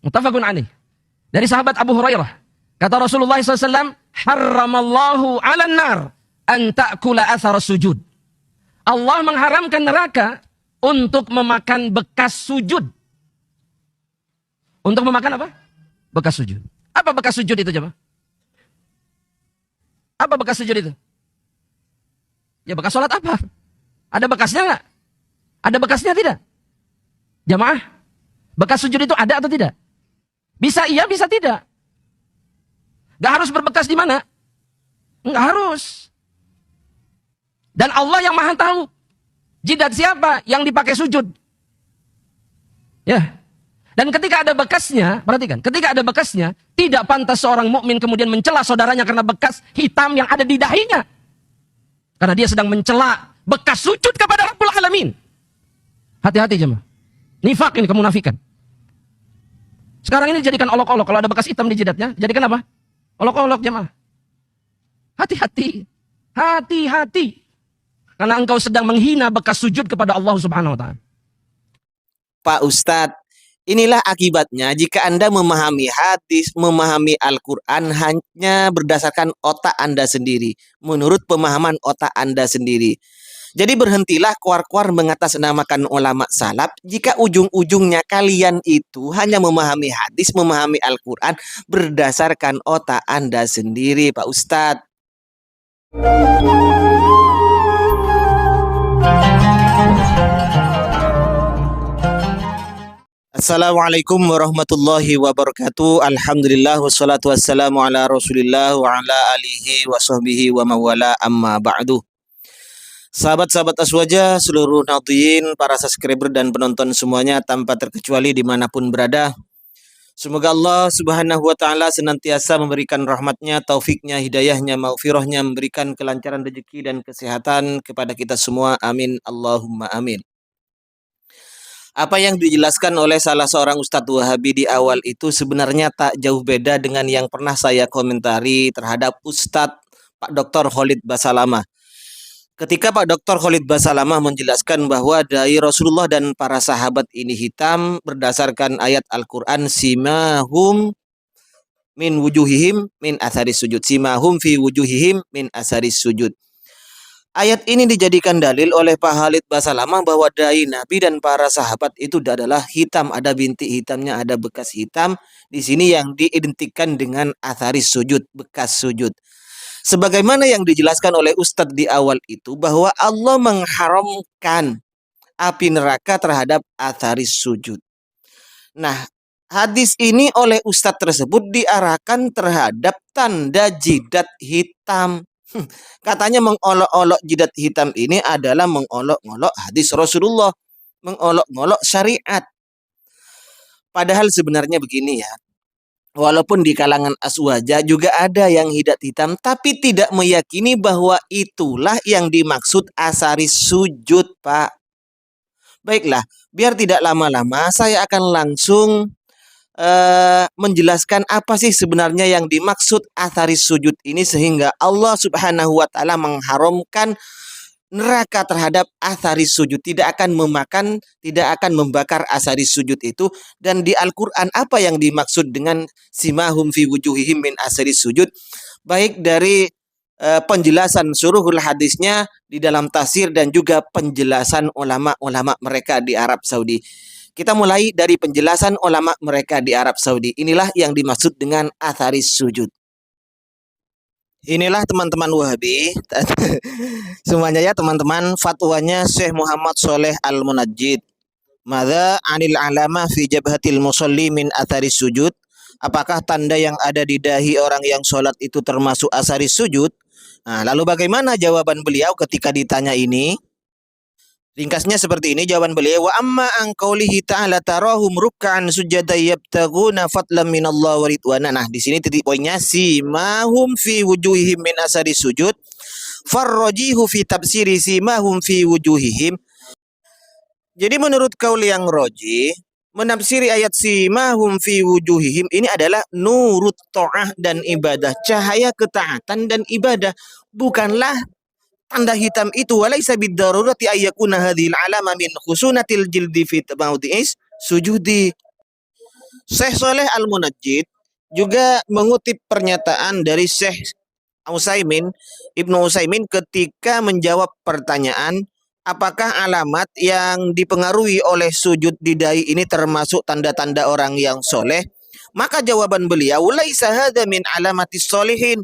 Muttafaqun alaih. Dari sahabat Abu Hurairah. Kata Rasulullah SAW, Harramallahu ala nar an ta'kula athar sujud. Allah mengharamkan neraka untuk memakan bekas sujud. Untuk memakan apa? Bekas sujud. Apa bekas sujud itu, jemaah? Apa bekas sujud itu? Ya bekas sholat apa? Ada bekasnya nggak? Ada bekasnya tidak? Jamaah, bekas sujud itu ada atau tidak? Bisa iya, bisa tidak. Gak harus berbekas di mana? Nggak harus. Dan Allah yang maha tahu jidat siapa yang dipakai sujud. Ya. Dan ketika ada bekasnya, perhatikan, ketika ada bekasnya, tidak pantas seorang mukmin kemudian mencela saudaranya karena bekas hitam yang ada di dahinya. Karena dia sedang mencela bekas sujud kepada Rabbul Alamin. Hati-hati jemaah. Nifak ini, kemunafikan. Sekarang ini jadikan olok-olok. Kalau ada bekas hitam di jidatnya, jadikan apa? Olok-olok jemaah. Hati-hati. Hati-hati. Karena engkau sedang menghina bekas sujud kepada Allah Subhanahu wa Ta'ala. Pak Ustadz, inilah akibatnya jika Anda memahami hadis, memahami Al-Quran hanya berdasarkan otak Anda sendiri, menurut pemahaman otak Anda sendiri. Jadi berhentilah kuar-kuar mengatasnamakan ulama salaf jika ujung-ujungnya kalian itu hanya memahami hadis, memahami Al-Quran berdasarkan otak Anda sendiri, Pak Ustadz. Assalamualaikum warahmatullahi wabarakatuh. Alhamdulillah wassalatu wassalamu ala Rasulillah wa ala alihi wa sahbihi wa mawala amma ba'du. Sahabat-sahabat Aswaja, seluruh nadhiyin, para subscriber dan penonton semuanya tanpa terkecuali dimanapun berada. Semoga Allah Subhanahu wa Ta'ala senantiasa memberikan rahmatnya, taufiknya, hidayahnya, maghfirahnya, memberikan kelancaran rezeki dan kesehatan kepada kita semua. Amin. Allahumma amin. Apa yang dijelaskan oleh salah seorang Ustadz Wahabi di awal itu sebenarnya tak jauh beda dengan yang pernah saya komentari terhadap Ustadz Pak Dr. Khalid Basalamah. Ketika Pak Dr. Khalid Basalamah menjelaskan bahwa dai Rasulullah dan para sahabat ini hitam berdasarkan ayat Al-Quran, simahum min wujuhihim min atharis sujud. Simahum fi wujuhihim min atharis sujud. Ayat ini dijadikan dalil oleh Pak Khalid Basalamah bahwa dai Nabi dan para sahabat itu adalah hitam, ada bintik hitamnya, ada bekas hitam. Di sini yang diidentikan dengan atharis sujud, bekas sujud. Sebagaimana yang dijelaskan oleh Ustadz di awal itu bahwa Allah mengharamkan api neraka terhadap atharis sujud. Nah, hadis ini oleh Ustadz tersebut diarahkan terhadap tanda jidat hitam. Katanya mengolok-olok jidat hitam ini adalah mengolok-olok hadis Rasulullah, mengolok-olok syariat. Padahal sebenarnya begini ya, walaupun di kalangan aswaja juga ada yang jidat hitam, tapi tidak meyakini bahwa itulah yang dimaksud asaris sujud, Pak. Baiklah, biar tidak lama-lama, saya akan langsung menjelaskan apa sih sebenarnya yang dimaksud atharis sujud ini sehingga Allah Subhanahu wa Ta'ala mengharamkan neraka terhadap atharis sujud, tidak akan memakan, tidak akan membakar atharis sujud itu. Dan di Al-Quran apa yang dimaksud dengan simahum fi wujuhihim min atharis sujud, baik dari penjelasan suruhul hadisnya di dalam tafsir dan juga penjelasan ulama-ulama mereka di Arab Saudi. Kita mulai dari penjelasan ulama mereka di Arab Saudi. Inilah yang dimaksud dengan atharis sujud. Inilah teman-teman Wahabi. Semuanya ya teman-teman, fatwanya Syekh Muhammad Sholeh Al-Munajjid. Madza anil alama fi jabhatil musalli min atharis sujud? Apakah tanda yang ada di dahi orang yang sholat itu termasuk atharis sujud? Nah, lalu bagaimana jawaban beliau ketika ditanya ini? Ringkasnya seperti ini jawaban beliau, wa amma an qaulihi ta'ala tarahum ruk'an sujadan yabtaguna fadlan minallah wa ridwana. Nah, di sini titik poinnya simahum fi wujuhihim min asari sujud. Farrajihu fi tafsiri simahum fi wujuhihim. Jadi menurut kaul yang roji, menafsiri ayat simahum fi wujuhihim ini adalah nurut ta'ah dan ibadah, cahaya ketaatan dan ibadah, bukanlah tanda hitam itu. Walaysa bidarurati ayyakuna hadhil alama min khusunatil jildi fi mawdi'is sujudi. Syekh Saleh Al-Munajjid juga mengutip pernyataan dari Syekh Utsaimin, Ibnu Utsaimin ketika menjawab pertanyaan apakah alamat yang dipengaruhi oleh sujud di dahi ini termasuk tanda-tanda orang yang soleh? Maka jawaban beliau, laisa hadza min alamatis solihin.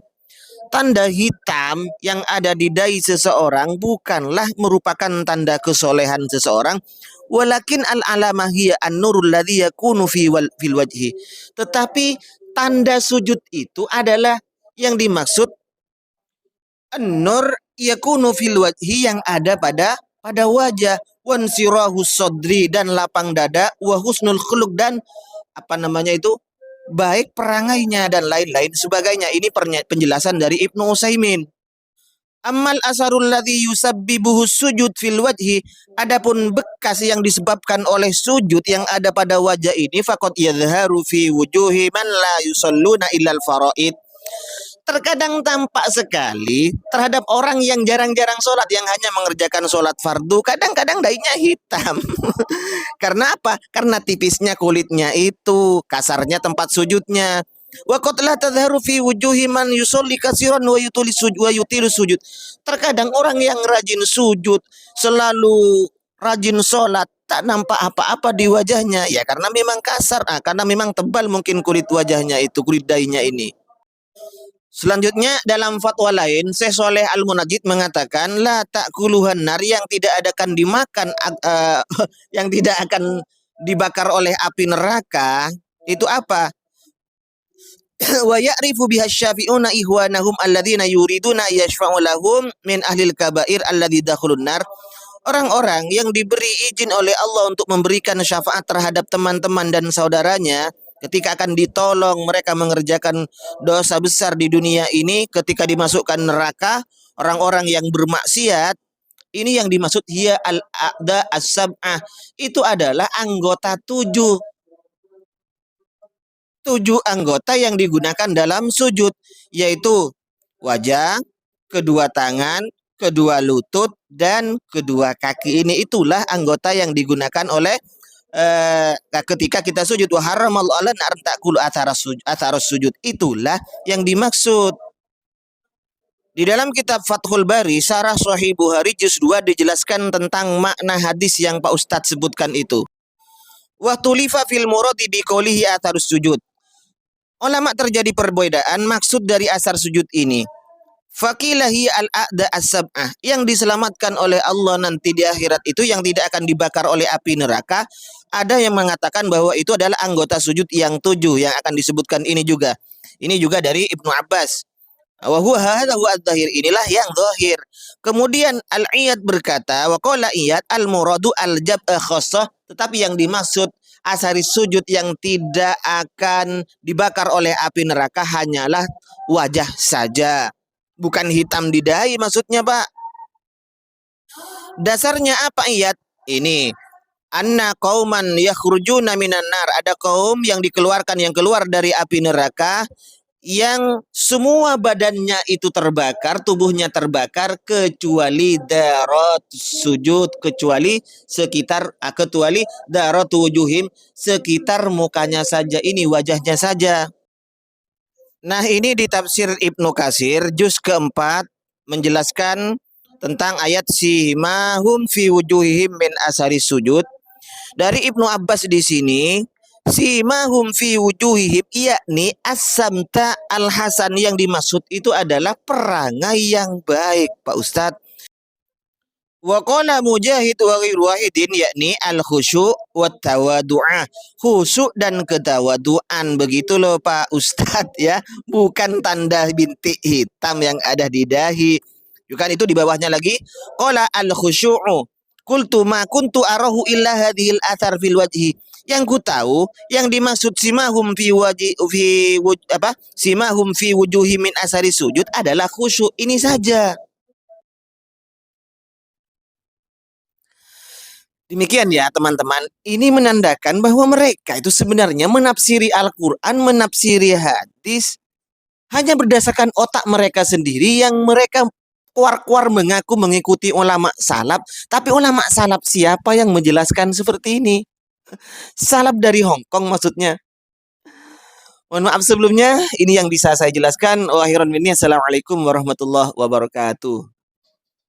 Tanda hitam yang ada di dahi seseorang bukanlah merupakan tanda kesolehan seseorang, walakin al-alamah hiya an-nurul ladzi yakunu fil wajhi. Tetapi tanda sujud itu adalah yang dimaksud an-nur yakunu fil wajhi, yang ada pada wajah, wan sirahu sodri, dan lapang dada, wa husnul khuluq, dan apa namanya itu, baik perangainya dan lain-lain sebagainya. Ini penjelasan dari Ibnu Utsaimin. Amal asarul ladzi yusabbibuhu sujud fil wajhi, adapun bekas yang disebabkan oleh sujud yang ada pada wajah ini, faqad yadhharu fi wujuhi man la yusalluna illal faraid. Terkadang tampak sekali terhadap orang yang jarang-jarang sholat, yang hanya mengerjakan sholat fardu. Kadang-kadang dahinya hitam. Karena apa? Karena tipisnya kulitnya itu, kasarnya tempat sujudnya. Wa qad la tadhharu fi wujuhi man yusolli katsiran wa yutilu sujud. Terkadang orang yang rajin sujud, selalu rajin sholat, tak nampak apa-apa di wajahnya. Ya karena memang kasar, karena memang tebal mungkin kulit wajahnya itu, kulit dahinya ini. Selanjutnya dalam fatwa lain, Syekh Saleh Al-Munajjid mengatakan la ta'kuluhan nar, yang tidak akan dimakan yang tidak akan dibakar oleh api neraka itu apa? Wa ya'rifu biha syafi'una ihwanahum alladzina yuriduna yashfa'u lahum min ahlil kabair alladzi dakhulun nar. Orang-orang yang diberi izin oleh Allah untuk memberikan syafaat terhadap teman-teman dan saudaranya ketika akan ditolong mereka mengerjakan dosa besar di dunia ini, ketika dimasukkan neraka, orang-orang yang bermaksiat, ini yang dimaksud hiya al-a'da as-sab'ah, itu adalah anggota tujuh anggota yang digunakan dalam sujud, yaitu wajah, kedua tangan, kedua lutut, dan kedua kaki. Ini itulah anggota yang digunakan oleh ketika kita sujud. Wa haramallahu ala nar ta'kulu atharas sujud, itulah yang dimaksud. Di dalam kitab Fathul Bari Syarah Sahih Bukhari juz 2 dijelaskan tentang makna hadis yang Pak Ustadz sebutkan itu. Wa tulifa fil muradi bi qoulihi atharus sujud. Ulama terjadi perbedaan maksud dari asar sujud ini. Faqilahi al-a'da as-sab'ah, yang diselamatkan oleh Allah nanti di akhirat itu, yang tidak akan dibakar oleh api neraka. Ada yang mengatakan bahwa itu adalah anggota sujud yang 7 yang akan disebutkan ini juga. Ini juga dari Ibnu Abbas. Wa huwa hadza huwa adz-dzahir, inilah yang zahir. Kemudian Al-Iyad berkata, wa qala Iyad al-muradu al-jab'a khassah, tetapi yang dimaksud asari sujud yang tidak akan dibakar oleh api neraka hanyalah wajah saja, bukan hitam di dahi maksudnya, Pak. Dasarnya apa Iyad? Ini anna qauman yakhrujuna minan nar, ada kaum yang dikeluarkan, yang keluar dari api neraka, yang semua badannya itu terbakar, tubuhnya terbakar, kecuali darat sujud, kecuali darat wujuhim, sekitar mukanya saja, ini wajahnya saja. Nah, ini di tafsir Ibnu Katsir juz keempat menjelaskan tentang ayat simahum fi wujuhihim min asari sujud. Dari Ibnu Abbas di sini, simahum fi wujuhihim, yakni as-samta al-hasan, yang dimaksud itu adalah perangai yang baik, Pak Ustadz. Wa qala Mujahid wa ghairu wahidin, yakni al-khusyu' wa tawadu'ah, khusyuk dan ketawaduan, begitu loh Pak Ustadz ya, bukan tanda bintik hitam yang ada di dahi. Bukan, itu di bawahnya lagi, qala al-khusyu'u qultu ma kuntu arahu illa hadhil athar fil wajhi, yang ku tahu yang dimaksud simahum fi wujuhi min asari sujud adalah khusyuk, ini saja. Demikian ya teman-teman, ini menandakan bahwa mereka itu sebenarnya menafsiri Al-Quran, menafsiri hadis hanya berdasarkan otak mereka sendiri, yang mereka kuar-kuar mengaku mengikuti ulama salaf. Tapi ulama salaf siapa yang menjelaskan seperti ini? Salaf dari Hong Kong maksudnya. Mohon maaf sebelumnya, ini yang bisa saya jelaskan. Wa akhiran minni, assalamualaikum warahmatullahi wabarakatuh.